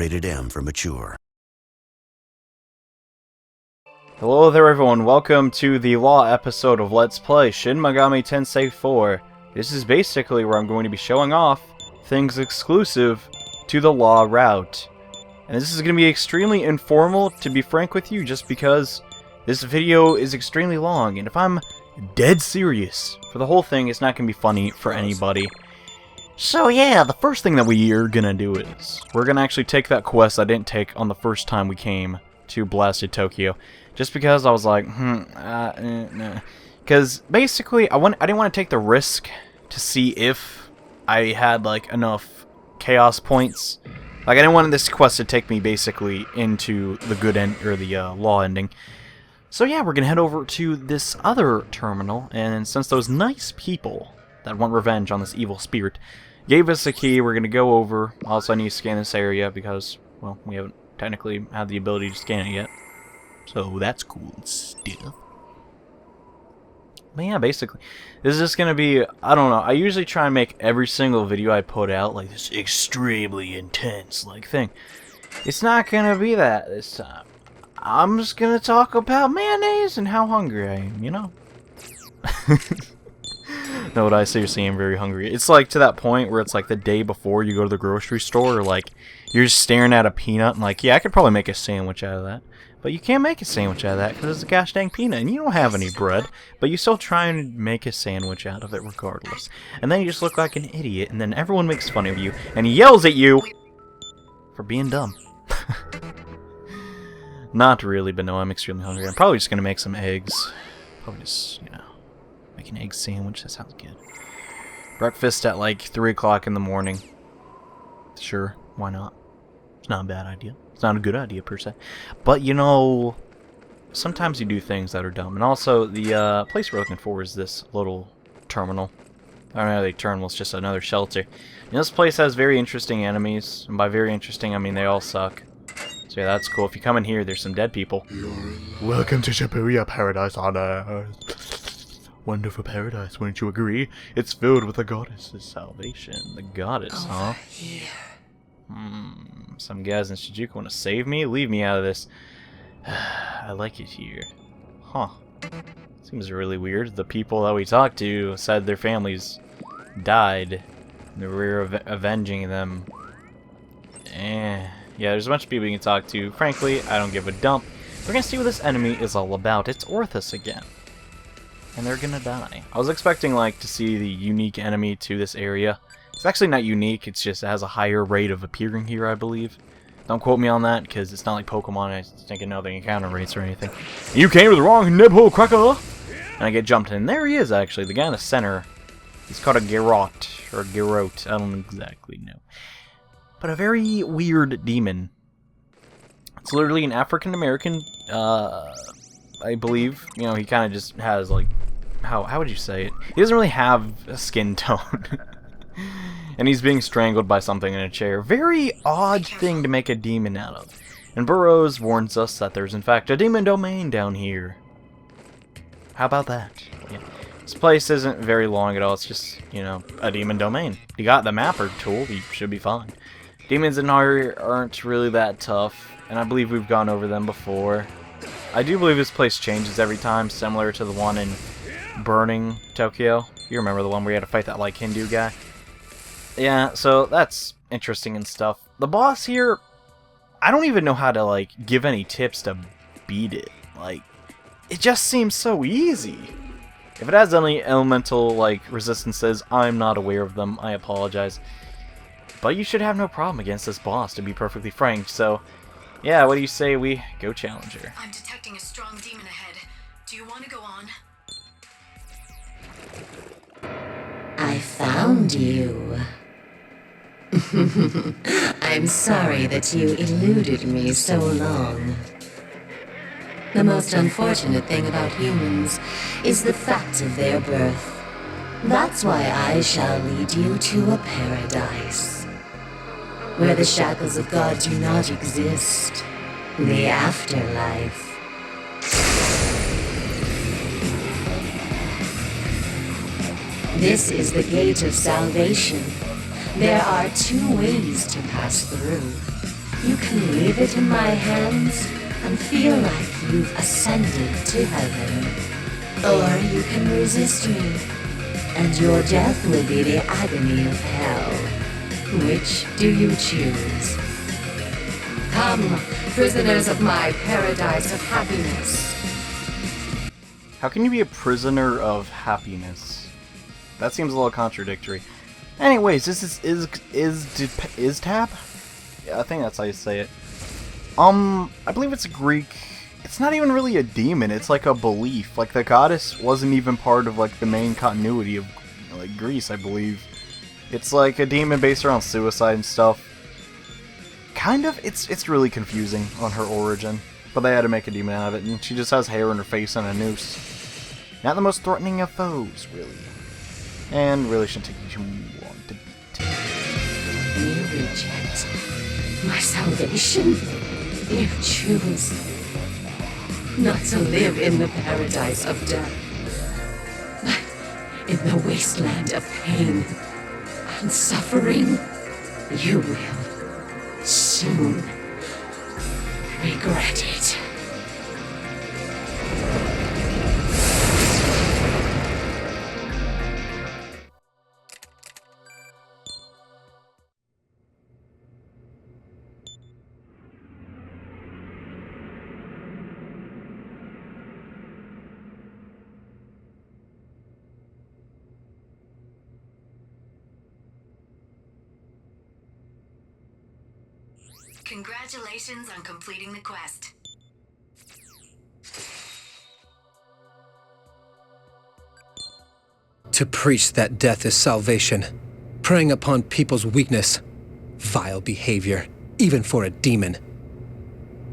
rated M for mature. Hello there everyone, welcome to the Law episode of Let's Play Shin Megami Tensei 4. This is basically where I'm going to be showing off things exclusive to the Law route. And this is going to be extremely informal, to be frank with you, just because this video is extremely long, and if I'm dead serious for the whole thing, it's not going to be funny for anybody. So yeah, the first thing that we are going to do is, we're going to actually take that quest I didn't take on the first time we came to Blasted Tokyo. Just because I was like, because basically I didn't want to take the risk to see if I had like enough chaos points. Like I didn't want this quest to take me basically into the good end or the Law ending. So yeah, we're gonna head over to this other terminal, and since those nice people that want revenge on this evil spirit gave us a key, we're gonna go over. Also, I need to scan this area because, well, we haven't technically had the ability to scan it yet. So that's cool stuff. But yeah, basically, this is just gonna be, I don't know, I usually try and make every single video I put out like this extremely intense like thing. It's not gonna be that this time. I'm just gonna talk about mayonnaise and how hungry I am, you know? No, what I seriously am very hungry. It's like to that point where it's like the day before you go to the grocery store, or like you're just staring at a peanut and like, yeah, I could probably make a sandwich out of that. But you can't make a sandwich out of that because it's a gosh dang peanut and you don't have any bread. But you still try and make a sandwich out of it regardless. And then you just look like an idiot, and then everyone makes fun of you and yells at you for being dumb. Not really, but no, I'm extremely hungry. I'm probably just going to make some eggs. Probably just, you know, make an egg sandwich. That sounds good. Breakfast at like 3 o'clock in the morning. Sure, why not? It's not a bad idea. It's not a good idea per se. But, you know, sometimes you do things that are dumb. And also, the place we're looking for is this little terminal. I don't know how they terminal, it's just another shelter. And this place has very interesting enemies. And by very interesting, I mean they all suck. So yeah, that's cool. If you come in here, there's some dead people. Welcome to Shibuya Paradise on Earth. Wonderful paradise, wouldn't you agree? It's filled with the goddess's salvation. The goddess, huh? Here. Some guys in Shijuku want to save me? Leave me out of this. I like it here. Huh. Seems really weird. The people that we talked to said their families died. And we're avenging them. Yeah, there's a bunch of people you can talk to. Frankly, I don't give a dump. We're gonna see what this enemy is all about. It's Orthus again. And they're gonna die. I was expecting, like, to see the unique enemy to this area. It's actually not unique, it's just it has a higher rate of appearing here, I believe. Don't quote me on that, because it's not like Pokemon, I think I know the encounter rates or anything. You came to the wrong nibble, cracker! And I get jumped in. There he is, actually, the guy in the center. He's called a Garrot, or Garrote, I don't exactly know. But a very weird demon. It's literally an African-American, I believe. You know, he kind of just has, like, how would you say it? He doesn't really have a skin tone. And he's being strangled by something in a chair. Very odd thing to make a demon out of. And Burroughs warns us that there's in fact a demon domain down here. How about that? Yeah. This place isn't very long at all. It's just, you know, a demon domain. You got the mapper tool, you should be fine. Demons in here aren't really that tough, and I believe we've gone over them before. I do believe this place changes every time, similar to the one in Burning Tokyo. You remember the one where you had to fight that like Hindu guy? Yeah, so that's interesting and stuff. The boss here, I don't even know how to, like, give any tips to beat it. Like, it just seems so easy. If it has any elemental, like, resistances, I'm not aware of them. I apologize. But you should have no problem against this boss, to be perfectly frank. So, yeah, what do you say we go challenge her? I'm detecting a strong demon ahead. Do you want to go on? I found you. I'm sorry that you eluded me so long. The most unfortunate thing about humans is the fact of their birth. That's why I shall lead you to a paradise, where the shackles of God do not exist. The afterlife. This is the gate of salvation. There are two ways to pass through. You can leave it in my hands and feel like you've ascended to heaven. Or you can resist me, and your death will be the agony of hell. Which do you choose? Come, prisoners of my paradise of happiness. How can you be a prisoner of happiness? That seems a little contradictory. Anyways, this is Tab? Yeah, I think that's how you say it. I believe it's a Greek. It's not even really a demon. It's like a belief. Like the goddess wasn't even part of like the main continuity of like Greece, I believe. It's like a demon based around suicide and stuff. Kind of. It's really confusing on her origin. But they had to make a demon out of it, and she just has hair in her face and a noose. Not the most threatening of foes, really. And really shouldn't take you too long to take. You reject my salvation. You choose not to live in the paradise of death, but in the wasteland of pain and suffering. You will soon regret it. Congratulations on completing the quest. To preach that death is salvation, preying upon people's weakness. Vile behavior, even for a demon.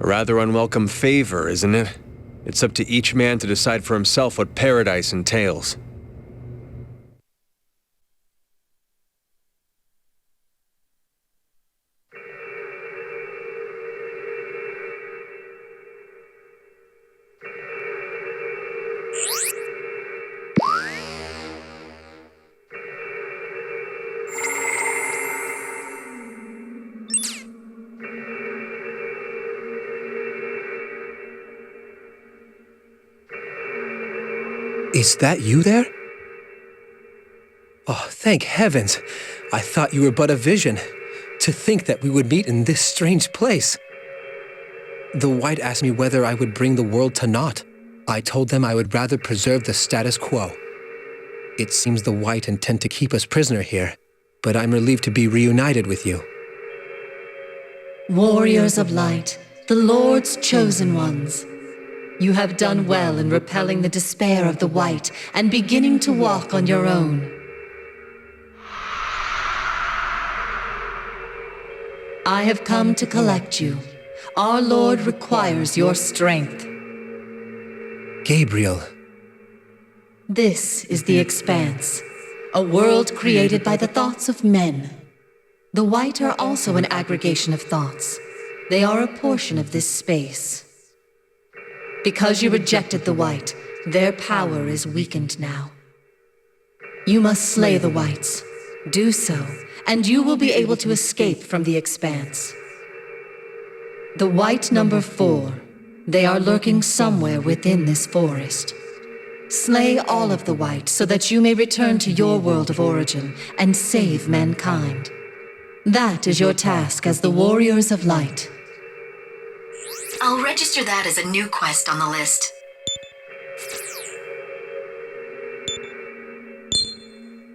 A rather unwelcome favor, isn't it? It's up to each man to decide for himself what paradise entails. Is that you there? Oh, thank heavens. I thought you were but a vision. To think that we would meet in this strange place. The White asked me whether I would bring the world to naught. I told them I would rather preserve the status quo. It seems the White intend to keep us prisoner here, but I'm relieved to be reunited with you. Warriors of light, the Lord's chosen ones. You have done well in repelling the despair of the White and beginning to walk on your own. I have come to collect you. Our Lord requires your strength. Gabriel. This is the Expanse, a world created by the thoughts of men. The White are also an aggregation of thoughts. They are a portion of this space. Because you rejected the White, their power is weakened now. You must slay the Whites. Do so, and you will be able to escape from the Expanse. The White number 4. They are lurking somewhere within this forest. Slay all of the White so that you may return to your world of origin and save mankind. That is your task as the Warriors of Light. I'll register that as a new quest on the list.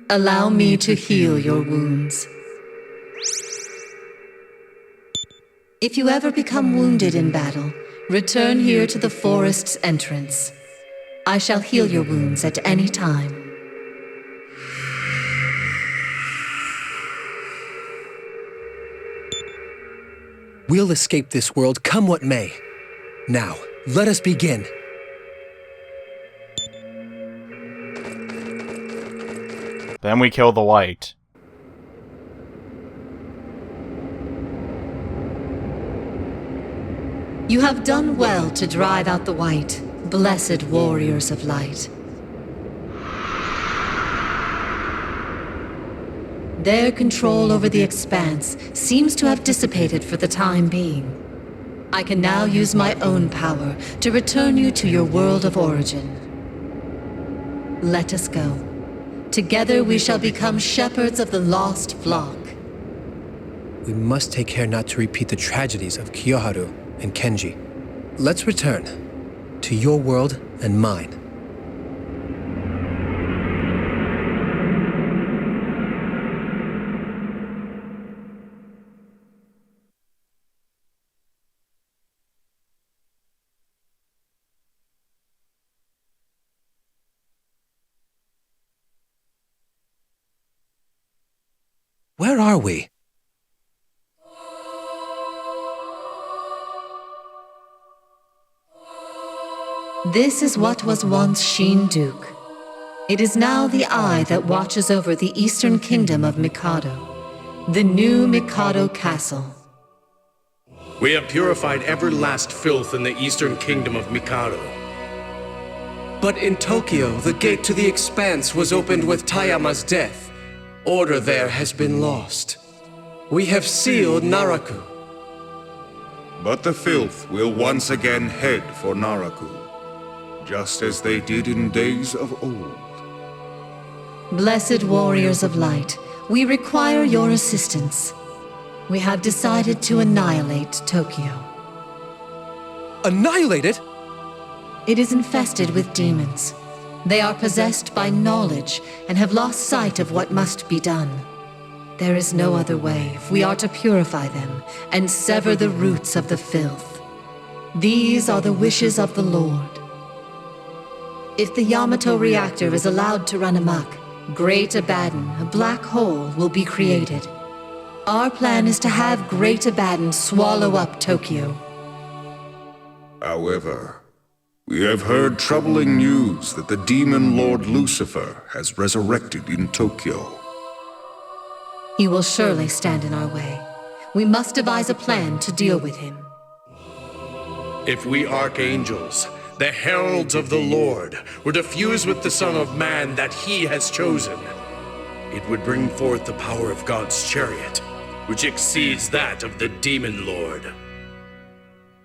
Allow me to heal your wounds. If you ever become wounded in battle, return here to the forest's entrance. I shall heal your wounds at any time. We'll escape this world, come what may. Now, let us begin. Then we kill the White. You have done well to drive out the White, blessed Warriors of Light. Their control over the Expanse seems to have dissipated for the time being. I can now use my own power to return you to your world of origin. Let us go. Together we shall become shepherds of the lost flock. We must take care not to repeat the tragedies of Kiyoharu and Kenji. Let's return to your world and mine. Where are we? This is what was once Shin Duke. It is now the Eye that watches over the eastern kingdom of Mikado, the new Mikado Castle. We have purified every last filth in the eastern kingdom of Mikado. But in Tokyo, the gate to the Expanse was opened with Tayama's death. Order there has been lost. We have sealed Naraku. But the filth will once again head for Naraku, just as they did in days of old. Blessed warriors of light, we require your assistance. We have decided to annihilate Tokyo. Annihilate it? It is infested with demons. They are possessed by knowledge and have lost sight of what must be done. There is no other way if we are to purify them and sever the roots of the filth. These are the wishes of the Lord. If the Yamato reactor is allowed to run amok, Great Abaddon, a black hole, will be created. Our plan is to have Great Abaddon swallow up Tokyo. However, we have heard troubling news that the demon Lord Lucifer has resurrected in Tokyo. He will surely stand in our way. We must devise a plan to deal with him. If we archangels, the heralds of the Lord, were to fuse with the Son of Man that he has chosen, it would bring forth the power of God's chariot, which exceeds that of the demon lord.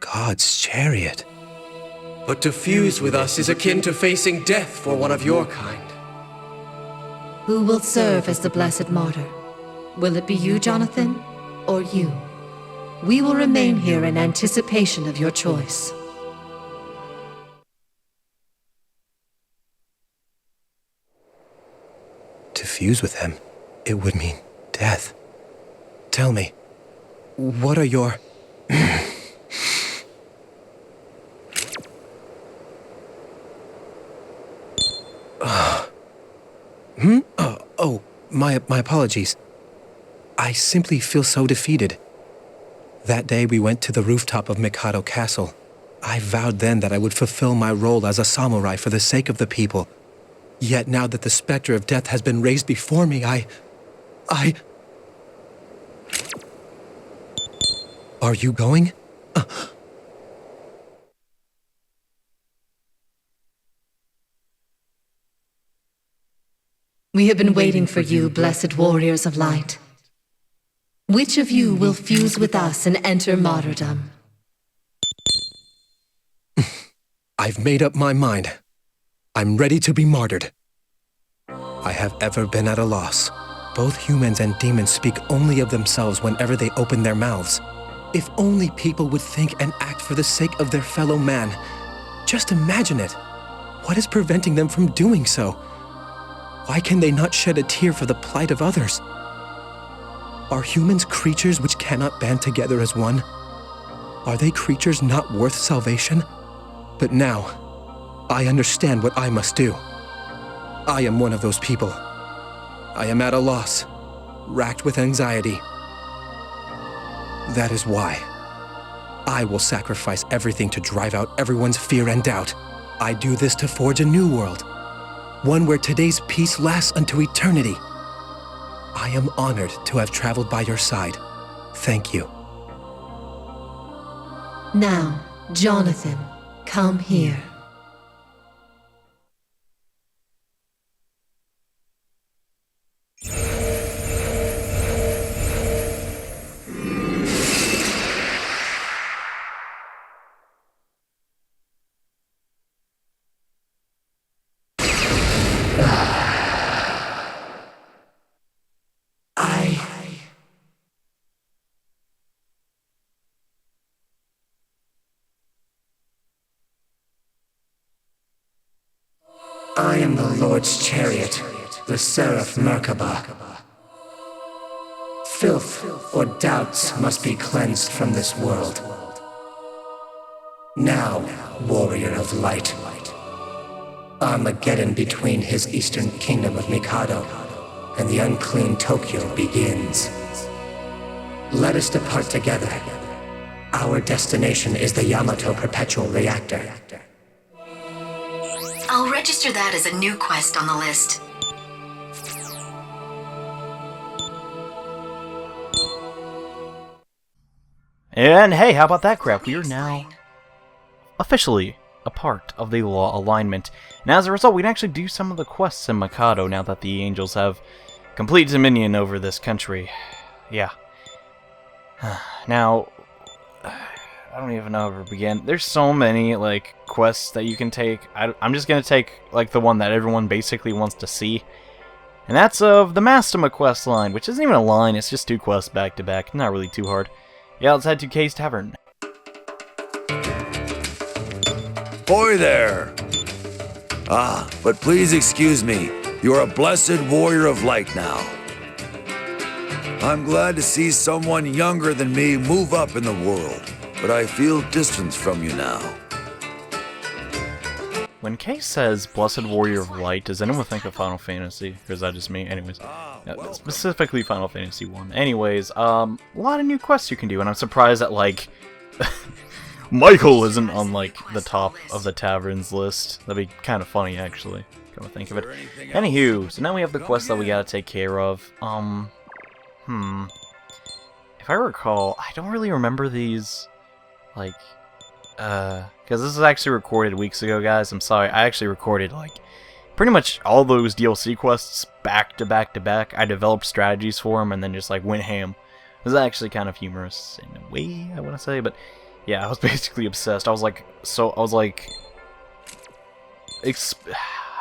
God's chariot. But to fuse with us is akin to facing death for one of your kind. Who will serve as the blessed martyr? Will it be you, Jonathan, or you? We will remain here in anticipation of your choice. To fuse with them, it would mean death. Tell me, what are your... My apologies. I simply feel so defeated. That day we went to the rooftop of Mikado Castle. I vowed then that I would fulfill my role as a samurai for the sake of the people. Yet now that the specter of death has been raised before me, Are you going? We have been waiting for you, blessed warriors of light. Which of you will fuse with us and enter martyrdom? I've made up my mind. I'm ready to be martyred. I have ever been at a loss. Both humans and demons speak only of themselves whenever they open their mouths. If only people would think and act for the sake of their fellow man. Just imagine it. What is preventing them from doing so? Why can they not shed a tear for the plight of others? Are humans creatures which cannot band together as one? Are they creatures not worth salvation? But now, I understand what I must do. I am one of those people. I am at a loss, racked with anxiety. That is why I will sacrifice everything to drive out everyone's fear and doubt. I do this to forge a new world, one where today's peace lasts unto eternity. I am honored to have traveled by your side. Thank you. Now, Jonathan, come here. I am the Lord's chariot, the Seraph Merkaba. Filth or doubts must be cleansed from this world. Now, warrior of light, Armageddon between his eastern kingdom of Mikado and the unclean Tokyo begins. Let us depart together. Our destination is the Yamato Perpetual Reactor. I'll register that as a new quest on the list. And hey, how about that crap? We are now officially a part of the Law Alignment. And as a result, we can actually do some of the quests in Mikado now that the angels have complete dominion over this country. Yeah. Now, I don't even know where to begin. There's so many, like, quests that you can take. I'm just gonna take, like, the one that everyone basically wants to see. And that's of the Mastema quest line, which isn't even a line, it's just 2 quests back to back. Not really too hard. Yeah, let's head to Kay's Tavern. Boy there! Ah, but please excuse me. You're a blessed warrior of light now. I'm glad to see someone younger than me move up in the world, but I feel distance from you now. When Kay says Blessed Warrior of Light, does anyone think of Final Fantasy? Or is that just me? Anyways, specifically Final Fantasy 1. Anyways, a lot of new quests you can do, and I'm surprised that, like, Michael isn't on, like, the top of the taverns list. That'd be kind of funny, actually, come to think of it. Anywho, so now we have the quest that we gotta take care of. If I recall, I don't really remember these, like, because this is actually recorded weeks ago, guys. I'm sorry, I actually recorded, like, pretty much all those DLC quests back to back to back. I developed strategies for them and then just, like, went ham. It was actually kind of humorous in a way, I want to say, but yeah, I was basically obsessed. I was like,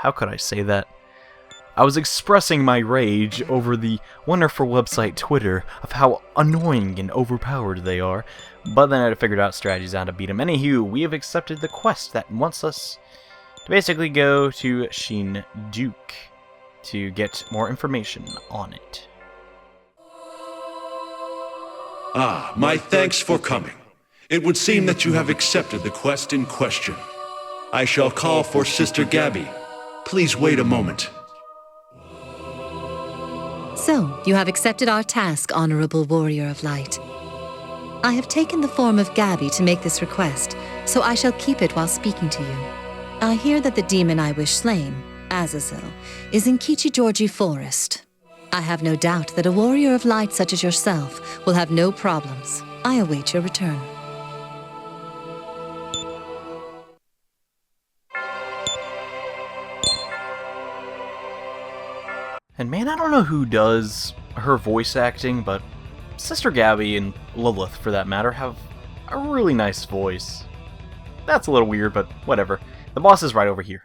how could I say that? I was expressing my rage over the wonderful website Twitter of how annoying and overpowered they are, but then I figured out strategies on how to beat them. Anywho, we have accepted the quest that wants us to basically go to Shin Duke to get more information on it. Ah, my thanks for coming. It would seem that you have accepted the quest in question. I shall call for Sister Gabby. Please wait a moment. So, you have accepted our task, Honorable Warrior of Light. I have taken the form of Gabby to make this request, so I shall keep it while speaking to you. I hear that the demon I wish slain, Azazel, is in Kichigeorgi Forest. I have no doubt that a warrior of light such as yourself will have no problems. I await your return. And man, I don't know who does her voice acting, but Sister Gabby and Lilith, for that matter, have a really nice voice. That's a little weird, but whatever. The boss is right over here.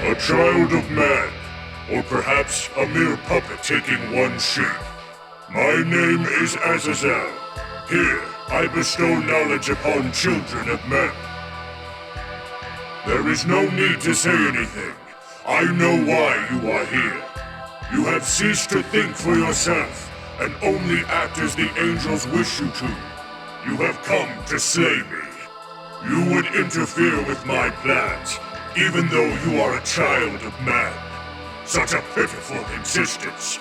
A child of man, or perhaps a mere puppet taking one shape. My name is Azazel. Here, I bestow knowledge upon children of men. There is no need to say anything. I know why you are here. You have ceased to think for yourself, and only act as the angels wish you to. You have come to slay me. You would interfere with my plans, even though you are a child of man. Such a pitiful existence.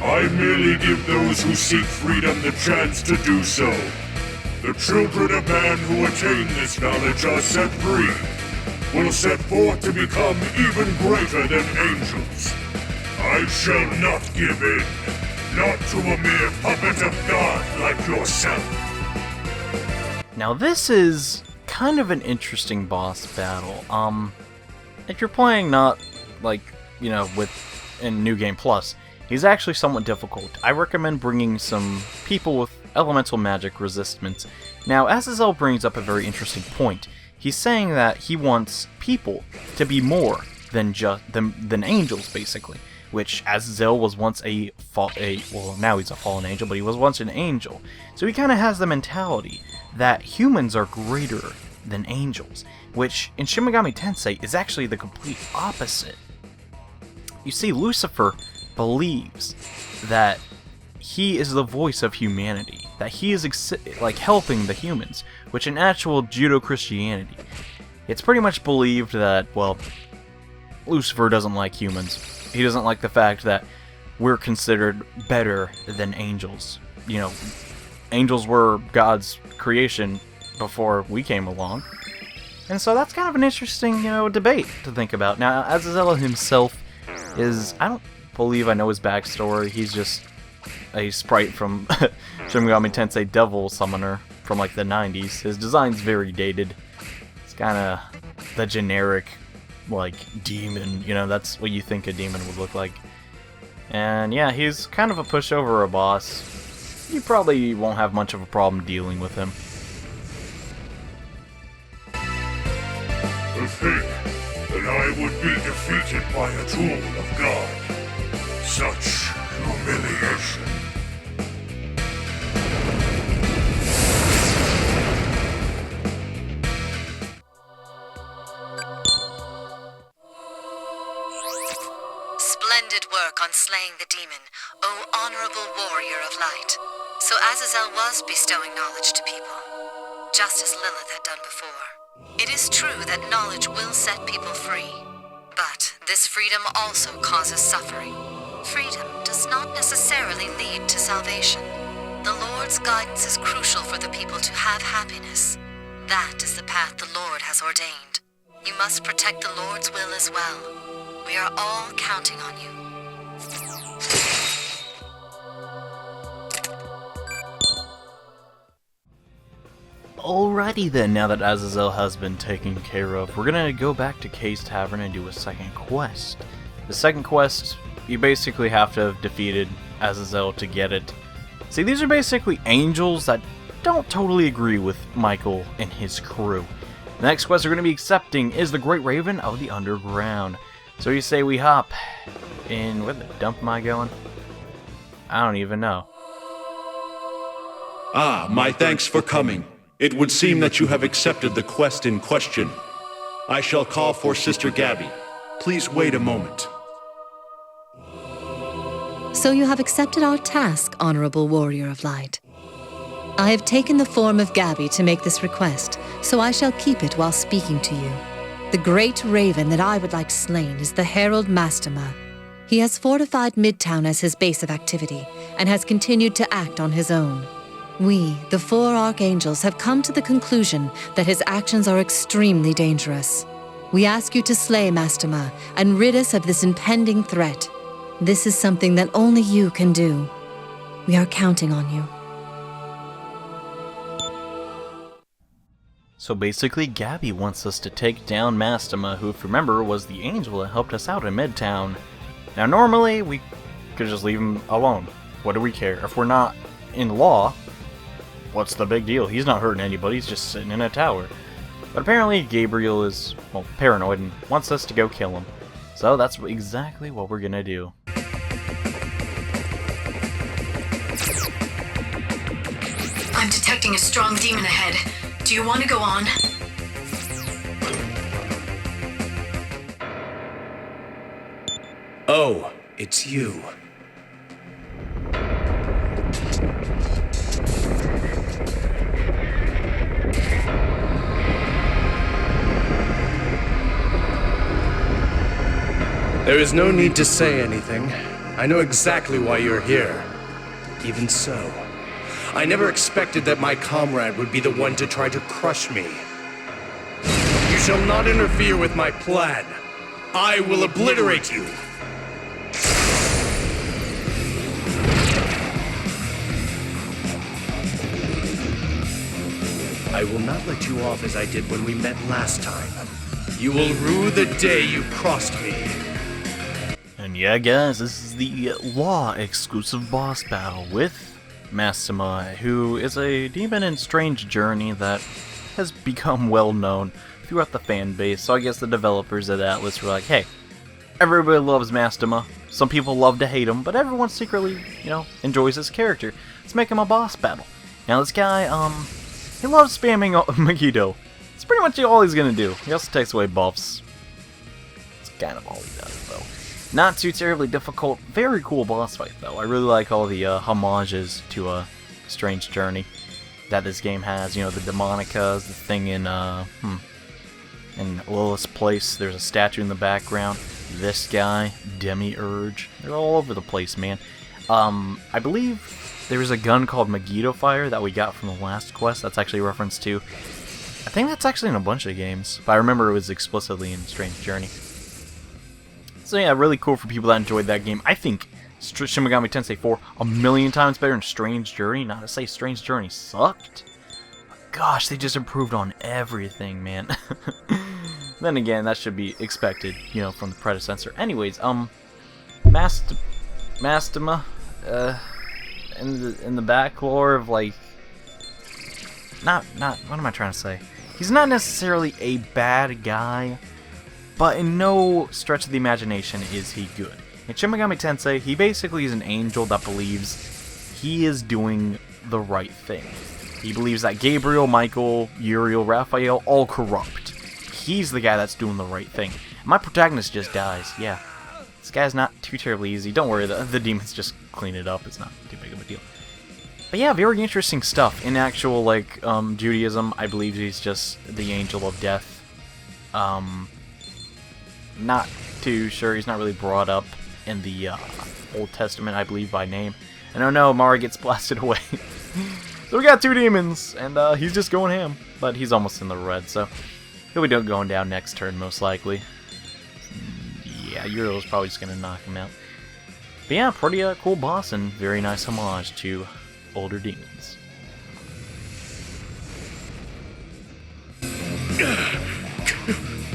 I merely give those who seek freedom the chance to do so. The children of man who attain this knowledge are set free, will set forth to become even greater than angels. I shall not give in, not to a mere puppet of God like yourself. Now this is kind of an interesting boss battle. If you're playing not, like, you know, in New Game Plus, he's actually somewhat difficult. I recommend bringing some people with elemental magic resistance. Now, Azazel brings up a very interesting point. He's saying that he wants people to be more than angels, basically. which Azazel was once well, now he's a fallen angel, but he was once an angel. So he kind of has the mentality that humans are greater than angels, which in Shin Megami Tensei is actually the complete opposite. You see, Lucifer believes that he is the voice of humanity, that he is like helping the humans, which in actual Judeo-Christianity, it's pretty much believed that, well, Lucifer doesn't like humans. He doesn't like the fact that we're considered better than angels. You know, angels were God's creation before we came along. And so that's kind of an interesting, debate to think about. Now, Azazel himself is, I don't believe I know his backstory. He's just a sprite from Shin Megami Tensei Devil Summoner from like the 90s. His design's very dated. It's kind of the generic, like, demon, that's what you think a demon would look like. And yeah, he's kind of a pushover or a boss. You probably won't have much of a problem dealing with him. To think that I would be defeated by a tool of God. Such humiliation. Splendid work on slaying the demon, O honorable warrior of light. So Azazel was bestowing knowledge to people, just as Lilith had done before. It is true that knowledge will set people free, but this freedom also causes suffering. Freedom does not necessarily lead to salvation. The Lord's guidance is crucial for the people to have happiness. That is the path the Lord has ordained. You must protect the Lord's will as well. We are all counting on you. Alrighty then, now that Azazel has been taken care of, we're gonna go back to Kay's Tavern and do a second quest. The second quest, you basically have to have defeated Azazel to get it. See, these are basically angels that don't totally agree with Michael and his crew. The next quest we're going to be accepting is the Great Raven of the Underground. So you say we hop in... where the dump am I going? I don't even know. Ah, my thanks for coming. It would seem that you have accepted the quest in question. I shall call for Sister Gabby. Please wait a moment. So you have accepted our task, Honorable Warrior of Light. I have taken the form of Gabby to make this request, so I shall keep it while speaking to you. The great raven that I would like slain is the Herald Mastema. He has fortified Midtown as his base of activity, and has continued to act on his own. We, the 4 archangels, have come to the conclusion that his actions are extremely dangerous. We ask you to slay Mastema and rid us of this impending threat. This is something that only you can do. We are counting on you. So basically, Gabby wants us to take down Mastema, who, if you remember, was the angel that helped us out in Midtown. Now, normally, we could just leave him alone. What do we care? If we're not in law, what's the big deal? He's not hurting anybody, he's just sitting in a tower. But apparently, Gabriel is, well, paranoid and wants us to go kill him. So that's exactly what we're gonna do. I'm detecting a strong demon ahead. Do you want to go on? Oh, it's you. There is no need to say anything. I know exactly why you're here. Even so, I never expected that my comrade would be the one to try to crush me. You shall not interfere with my plan. I will obliterate you. I will not let you off as I did when we met last time. You will rue the day you crossed me. And yeah, guys, this is the Law exclusive boss battle with Mastema, who is a demon in strange journey that has become well known throughout the fan base. So I guess the developers at Atlas were like, hey, Everybody loves Mastema. Some people love to hate him, but everyone secretly, enjoys his character. Let's make him a boss battle. Now this guy, he loves spamming Megiddo. It's pretty much all he's gonna do. He also takes away buffs. It's kind of all he does, though. Not too terribly difficult. Very cool boss fight, though. I really like all the homages to Strange Journey that this game has. The Demonicas, the thing in Lilith's place. There's a statue in the background. This guy, Demiurge. They're all over the place, man. I believe there was a gun called Megiddo Fire that we got from the last quest. That's actually a reference to. I think that's actually in a bunch of games, but I remember it was explicitly in Strange Journey. So yeah, really cool for people that enjoyed that game. I think Shin Megami Tensei 4 a million times better than Strange Journey. Not to say Strange Journey sucked. But gosh, they just improved on everything, man. Then again, that should be expected, from the predecessor. Anyways, Mastema, in the back lore of what am I trying to say? He's not necessarily a bad guy, but in no stretch of the imagination is he good. In Shin Megami Tensei, he basically is an angel that believes he is doing the right thing. He believes that Gabriel, Michael, Uriel, Raphael, all corrupt. He's the guy that's doing the right thing. My protagonist just dies, yeah. This guy's not too terribly easy. Don't worry, the demons just clean it up. It's not too big of a deal. But yeah, very interesting stuff. In actual, Judaism, I believe he's just the angel of death. Not too sure. He's not really brought up in the Old Testament, I believe, by name. And oh no, Mara gets blasted away. So we got 2 demons, and he's just going ham. But he's almost in the red, so he'll be going down next turn, most likely. Yeah, Uriel's probably just going to knock him out. But yeah, pretty cool boss, and very nice homage to older demons.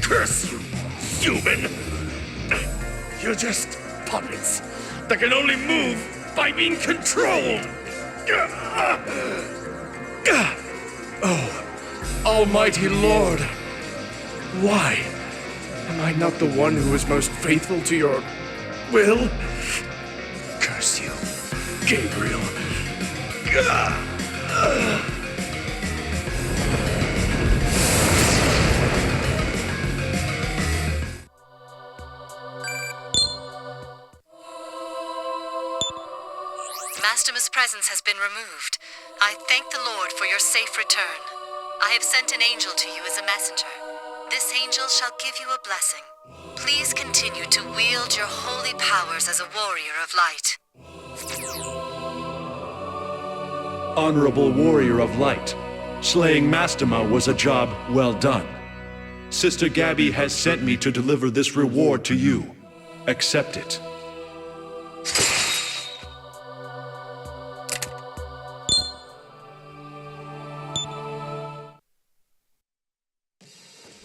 Curse you, human! You're just puppets that can only move by being controlled! Oh, Almighty Lord! Why? Am I not the one who is most faithful to your will? Curse you, Gabriel. Mastema's presence has been removed. I thank the Lord for your safe return. I have sent an angel to you as a messenger. This angel shall give you a blessing. Please continue to wield your holy powers as a warrior of light. Honorable warrior of light, slaying Mastema was a job well done. Sister Gabby has sent me to deliver this reward to you. Accept it.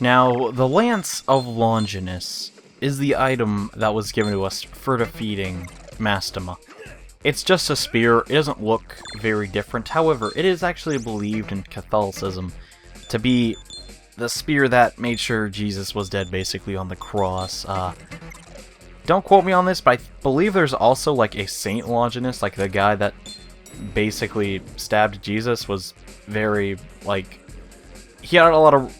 Now, the Lance of Longinus is the item that was given to us for defeating Mastema. It's just a spear. It doesn't look very different. However, it is actually believed in Catholicism to be the spear that made sure Jesus was dead, basically, on the cross. Don't quote me on this, but I believe there's also, like, a Saint Longinus, like the guy that basically stabbed Jesus was very, like, he had a lot of...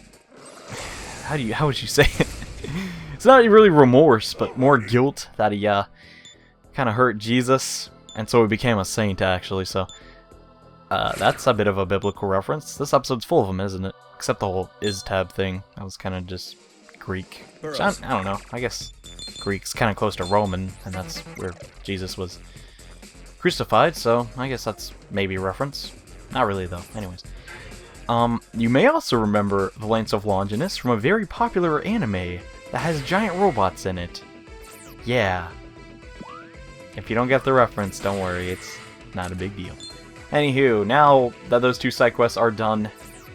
How would you say it? It's not really remorse, but more guilt that he kind of hurt Jesus, and so he became a saint, actually. So that's a bit of a biblical reference. This episode's full of them, isn't it? Except the whole is-tab thing. That was kind of just Greek. Which I don't know. I guess Greek's kind of close to Roman, and that's where Jesus was crucified. So I guess that's maybe a reference. Not really, though. Anyways. You may also remember the Lance of Longinus from a very popular anime that has giant robots in it. Yeah. If you don't get the reference, don't worry, it's not a big deal. Anywho, now that those 2 side quests are done,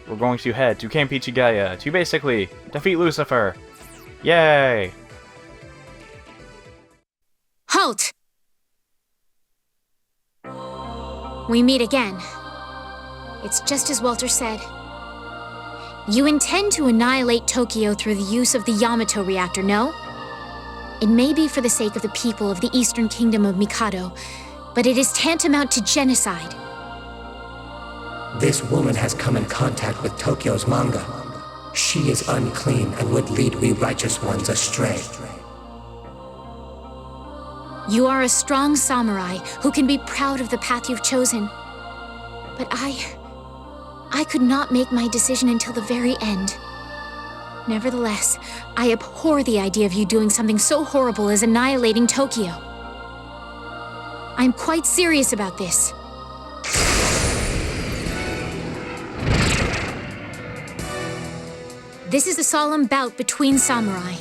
we're going to head to Camp Ichigaya to basically defeat Lucifer. Yay! Halt! We meet again. It's just as Walter said. You intend to annihilate Tokyo through the use of the Yamato reactor, no? It may be for the sake of the people of the Eastern Kingdom of Mikado, but it is tantamount to genocide. This woman has come in contact with Tokyo's manga. She is unclean and would lead we righteous ones astray. You are a strong samurai who can be proud of the path you've chosen. But I could not make my decision until the very end. Nevertheless, I abhor the idea of you doing something so horrible as annihilating Tokyo. I'm quite serious about this. This is a solemn bout between samurai.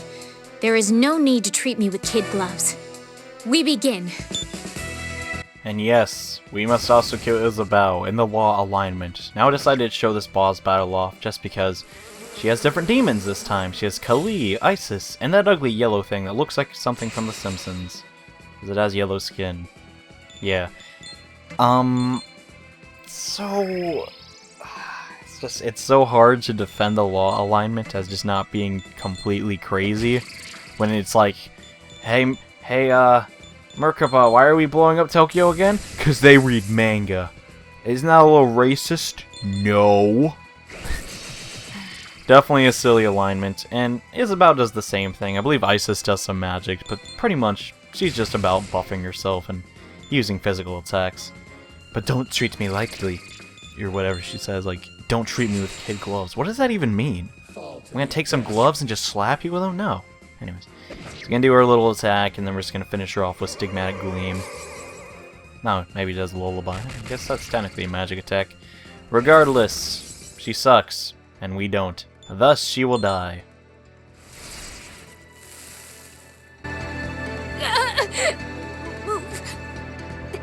There is no need to treat me with kid gloves. We begin. And yes, we must also kill Isabelle in the law alignment. Now I decided to show this boss battle off just because she has different demons this time. She has Kali, Isis, and that ugly yellow thing that looks like something from The Simpsons. Because it has yellow skin. Yeah. It's so hard to defend the law alignment as just not being completely crazy. When it's like, hey, Merkaba, why are we blowing up Tokyo again? Because they read manga. Isn't that a little racist? No. Definitely a silly alignment, and Isabelle does the same thing. I believe Isis does some magic, but pretty much she's just about buffing herself and using physical attacks. But don't treat me lightly, or whatever she says, like, don't treat me with kid gloves. What does that even mean? I'm gonna take some gloves and just slap you with them? No. Anyways, she's gonna do her little attack, and then we're just gonna finish her off with Stigmatic Gleam. No, maybe it does Lullaby. I guess that's technically a magic attack. Regardless, she sucks, and we don't. Thus, she will die. Move.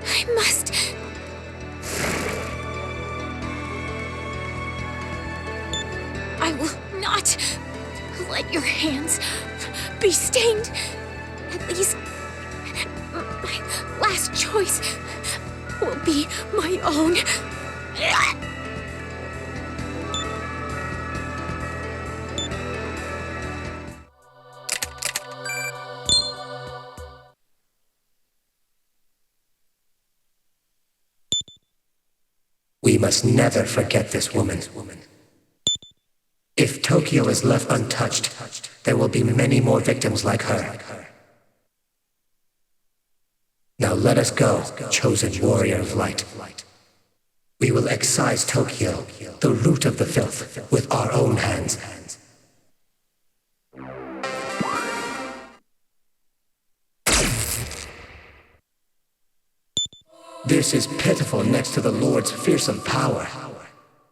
I must. I will not let your hands be stained. At least, my last choice will be my own. We must never forget this woman. If Tokyo is left untouched, there will be many more victims like her. Now let us go, chosen warrior of light. We will excise Tokyo, the root of the filth, with our own hands. This is pitiful next to the Lord's fearsome power.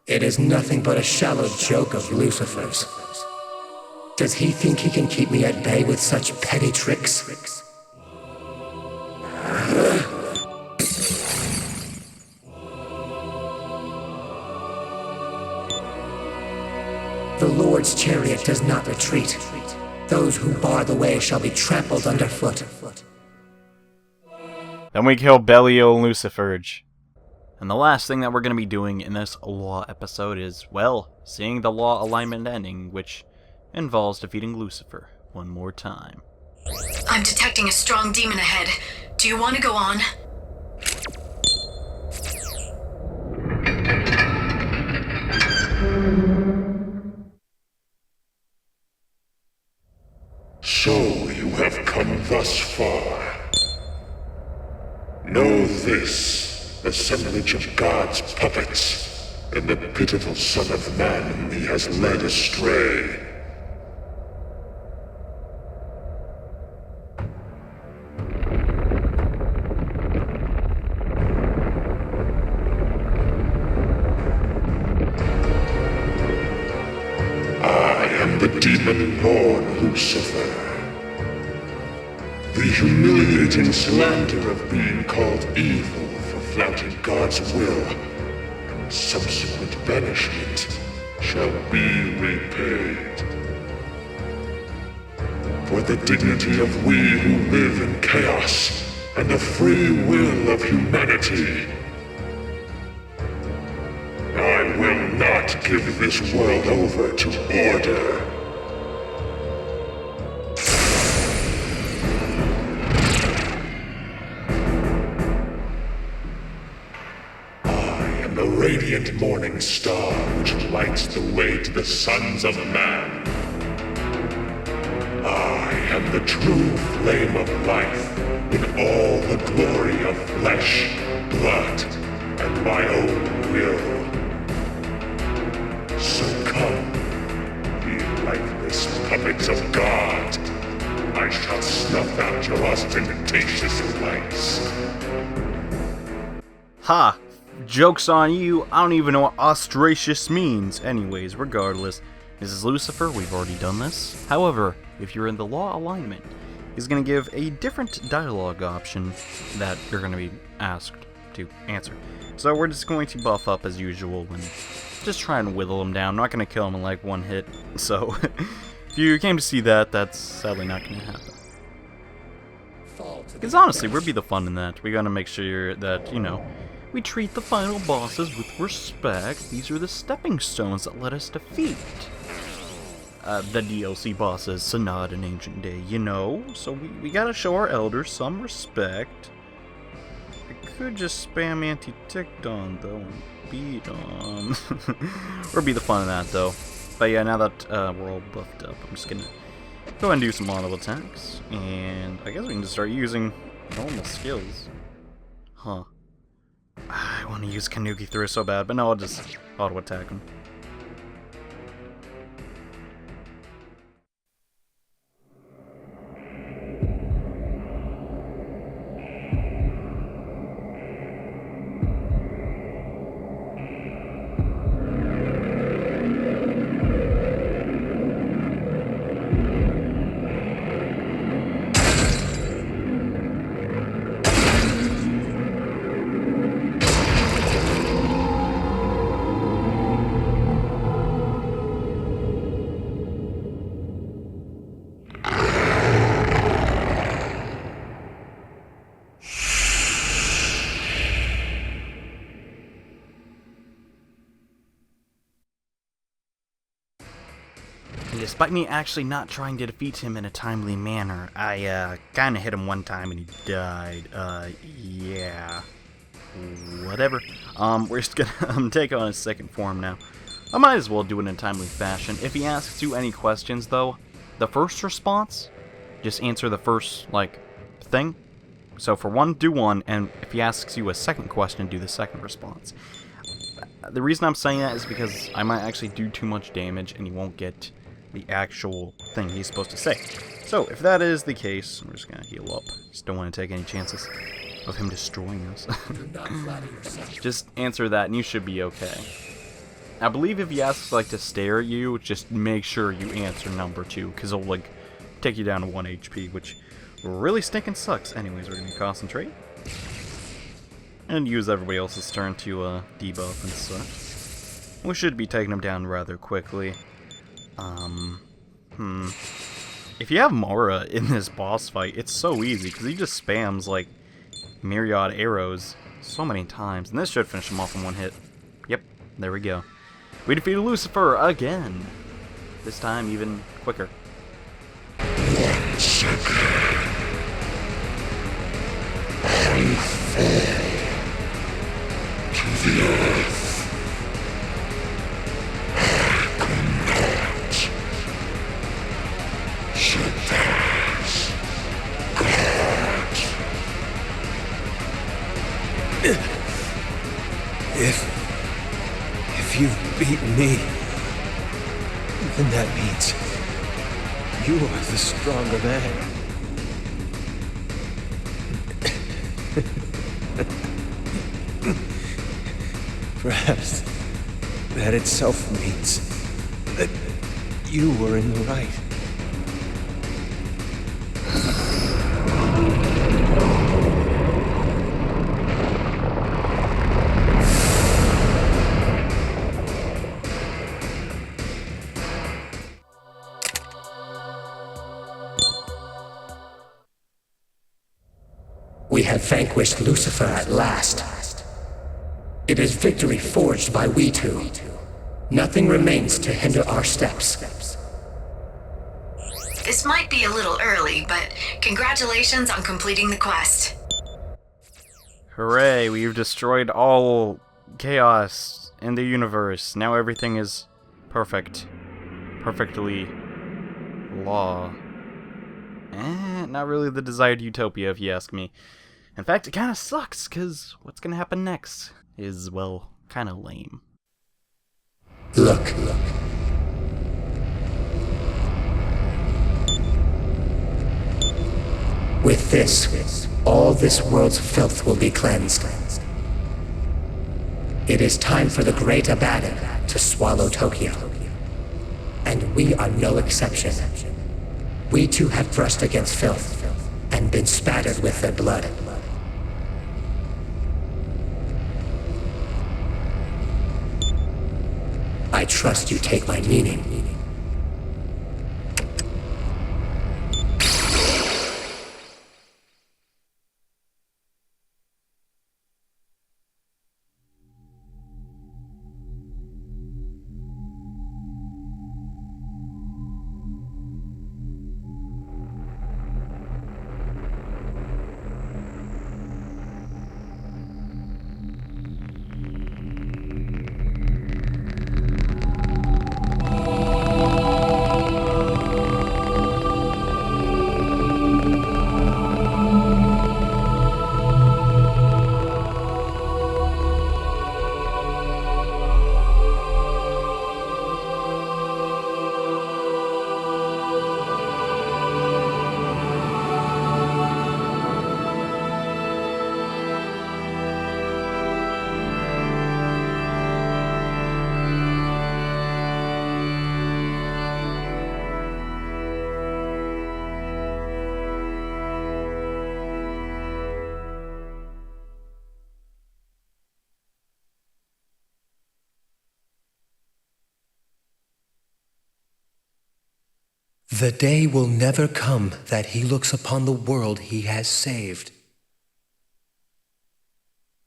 It is nothing but a shallow joke of Lucifer's. Does he think he can keep me at bay with such petty tricks? The Lord's chariot does not retreat. Those who bar the way shall be trampled underfoot. Then we kill Belial and Luciferge. And the last thing that we're going to be doing in this Law episode is, well, seeing the Law alignment ending, which involves defeating Lucifer one more time. I'm detecting a strong demon ahead. Do you want to go on? So you have come thus far. Know this. Assemblage of God's puppets, and the pitiful Son of Man whom he has led astray. I am the demon-born Lucifer. The humiliating slander of being called evil for flouting God's will, and subsequent banishment, shall be repaid. For the dignity of we who live in chaos, and the free will of humanity, I will not give this world over to order. a radiant morning star which lights the way to the sons of man. I am the true flame of life, in all the glory of flesh, blood, and my own will. So come, ye lifeless puppets of God. I shall snuff out your ostentatious lights. Ha! Joke's on you, I don't even know what ostracious means. Anyways, regardless, this is Lucifer, we've already done this. However, if you're in the law alignment, he's going to give a different dialogue option that you're going to be asked to answer. So we're just going to buff up as usual and just try and whittle him down. I'm not going to kill him in like one hit, so if you came to see that, that's sadly not going to happen. Because honestly, where'd be the fun in that? We got to make sure that, you know, we treat the final bosses with respect. These are the stepping stones that let us defeat the DLC bosses, Sanad and Ancient Day, you know? So we gotta show our elders some respect. I could just spam anti-tickdown, though, and beat on. Or be the fun of that, though. But yeah, now that we're all buffed up, I'm just gonna go ahead and do some auto attacks. And I guess we can just start using normal skills. Huh. I want to use Kanuki through so bad, but no, I'll just auto attack him. Despite me actually not trying to defeat him in a timely manner, I kinda hit him one time and he died. Yeah. Whatever. We're just gonna take on his second form now. I might as well do it in a timely fashion. If he asks you any questions, though, the first response, just answer the first, like, thing. So for one, do one, and if he asks you a second question, do the second response. The reason I'm saying that is because I might actually do too much damage and he won't get the actual thing he's supposed to say. So, if that is the case, we're just gonna heal up. Just don't want to take any chances of him destroying us. Just answer that and you should be okay. I believe if he asks, like, to stare at you, just make sure you answer number 2, because it'll, like, take you down to 1 HP, which really stinking sucks. Anyways, we're gonna concentrate. And use everybody else's turn to, debuff and such. We should be taking him down rather quickly. If you have Mara in this boss fight, it's so easy, because he just spams, like, myriad arrows so many times. And this should finish him off in one hit. Yep, there we go. We defeated Lucifer again. This time even quicker. Once again, I fall to the earth. If you've beaten me, then that means you are the stronger man. Perhaps that itself means that you were in the right. We have vanquished Lucifer at last. It is victory forged by we two. Nothing remains to hinder our steps. This might be a little early, but congratulations on completing the quest. Hooray, we've destroyed all chaos in the universe. Now everything is perfect. Perfectly law. Not really the desired utopia, if you ask me. In fact, it kind of sucks, because what's going to happen next is, well, kind of lame. Look. With this, all this world's filth will be cleansed. It is time for the Great Abaddon to swallow Tokyo. And we are no exception. We too have brushed against filth and been spattered with their blood. I trust you take my meaning. The day will never come that he looks upon the world he has saved.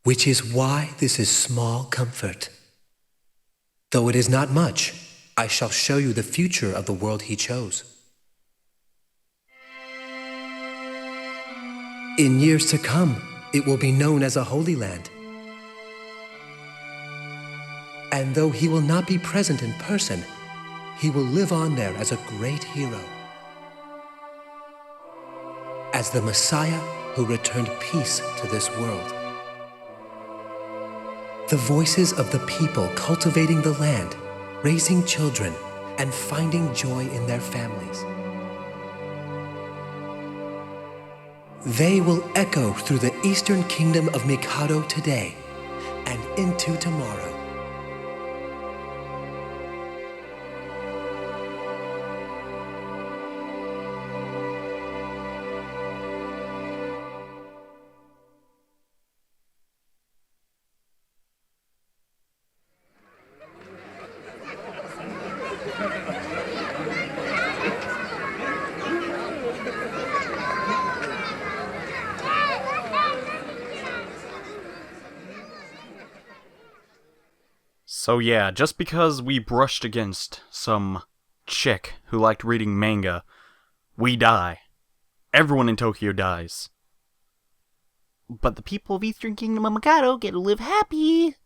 Which is why this is small comfort. Though it is not much, I shall show you the future of the world he chose. In years to come, it will be known as a holy land. And though he will not be present in person, he will live on there as a great hero. As the Messiah who returned peace to this world. The voices of the people cultivating the land, raising children, and finding joy in their families. They will echo through the eastern kingdom of Mikado today and into tomorrow. So yeah, just because we brushed against some chick who liked reading manga, we die. Everyone in Tokyo dies. But the people of Eastern Kingdom of Mikado get to live happy,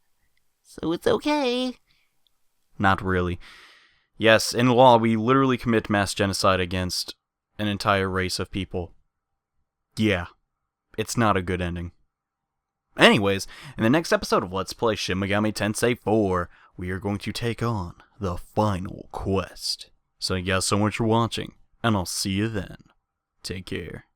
so it's okay. Not really. Yes, in law, we literally commit mass genocide against an entire race of people. Yeah, it's not a good ending. Anyways, in the next episode of Let's Play Shin Megami Tensei 4, we are going to take on the final quest. So thank you guys so much for watching, and I'll see you then. Take care.